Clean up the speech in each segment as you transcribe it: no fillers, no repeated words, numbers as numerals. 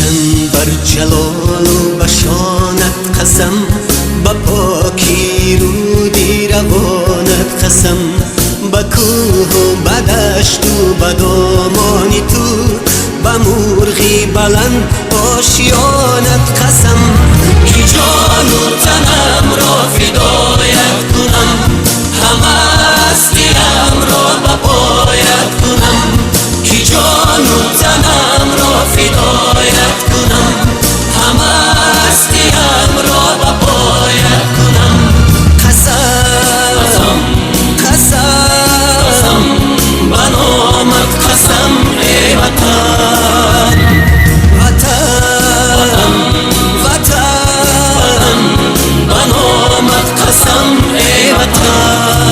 وطن بر جلال و بشانت قسم، با پاکی رودی روانت قسم، با کوه و با دشت و با دامانی تو، با مرغی بلند آشیانت قسم. که جان و تنم را فدایت کنم، همه هستیم را به پایت کنم. که جان و تنم را فدایت کنم، همه هستیم را به پایت کنم. قسم قسم به نامت قسم ای وطن، وطن وطن به نامت قسم ای وطن.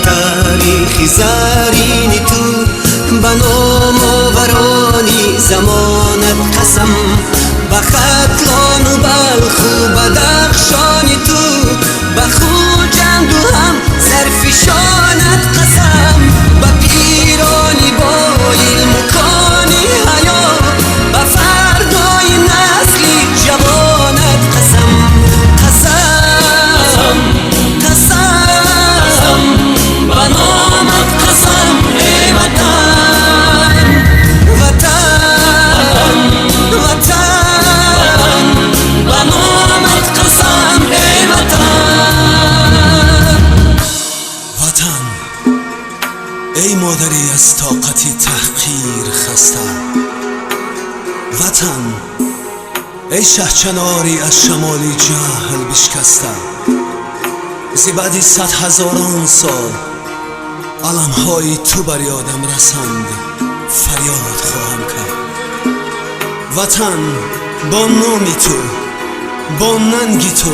تاریخی زرینی تو، به نام آورانی زمانت قسم، به ختلان و بلخ و بدخشانی تو، به خوجند و هم زرفشانت قسم، به پیرانی با علم و کانی حیا، به فردای نسلی جوانت قسم. قسم قسم به نامت قسم ای وطن، وطن وطن به نامت قسم ای وطن. وطن ای مادری از طاقتی تحقیر خسته، وطن ای شهچناری از شمالی جهل بشکسته، زی بعدی 100,000 سال علمهای تو بر یادم رسند، فریاد خواهم کرد. وطن با نامی تو، با ننگی تو،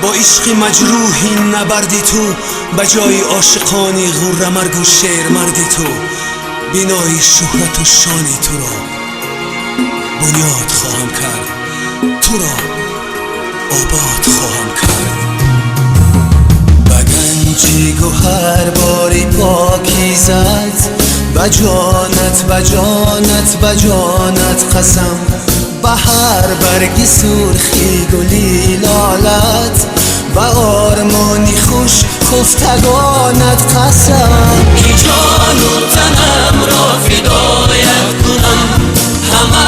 با عشق مجروحی نبردی تو، به جای عاشقانی غره مرگ و شیر مردی تو، بینای شهرت و شانی تو را بنیاد خواهم کرد، تو را آباد خواهم کرد. گنجی گوهر باری پاکیزت، بجانت بجانت بجانت قسم، به هر برگی سرخی گلی لالت، به آرمانی خوش خفتگانت قسم. که جان و تنم را فدایت کنم، همه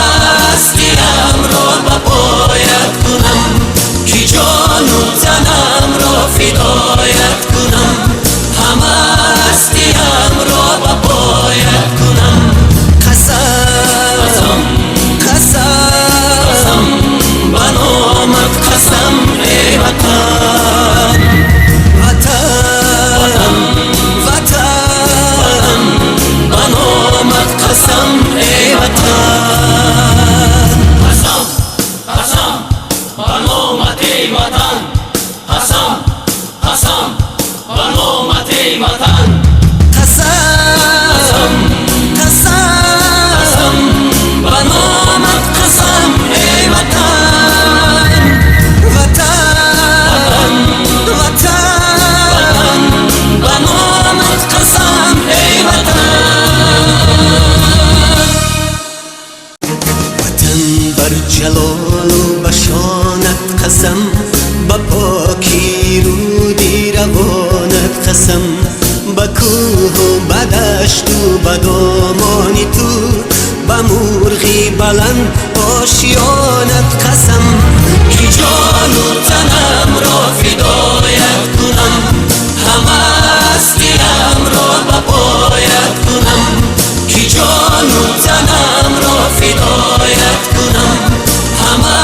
هستیم را به پایت کنم. که جان و تنم را فدایت کنم، همه هستیم را به پایت کنم. قسم قسم به نامت قسم ای وطن، وطن وطن به نامت قسم ای وطن. قسم قسم به نامت ای وطن، قسم قسم به نامت ای وطن. قسم قسم به نامت قسم ای وطن، وطن وطن به نامت قسم ای وطن. وطن بر جلال و بشانت قسم، با پاکی رودی روانت قسم، با کوه و با دشت و با دامانی تو، با مرغی بلند آشیانت قسم. که جان و تنم را فدایت کنم، همه هستیم را به پایت کنم. که جان و تنم را فدایت کنم، همه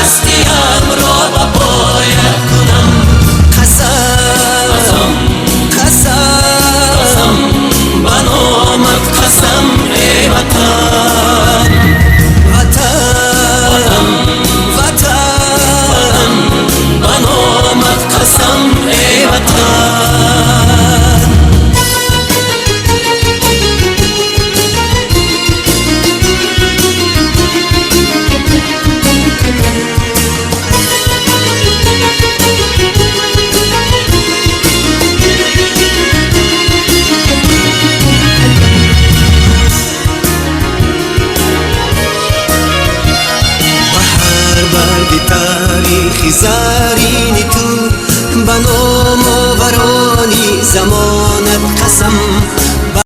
هستیم را به پایت کنم. قسم قسم به نامت قسم ای وطن، وطن بر برگ تاریخی زرینی تو به نام آورانی زمانت قسم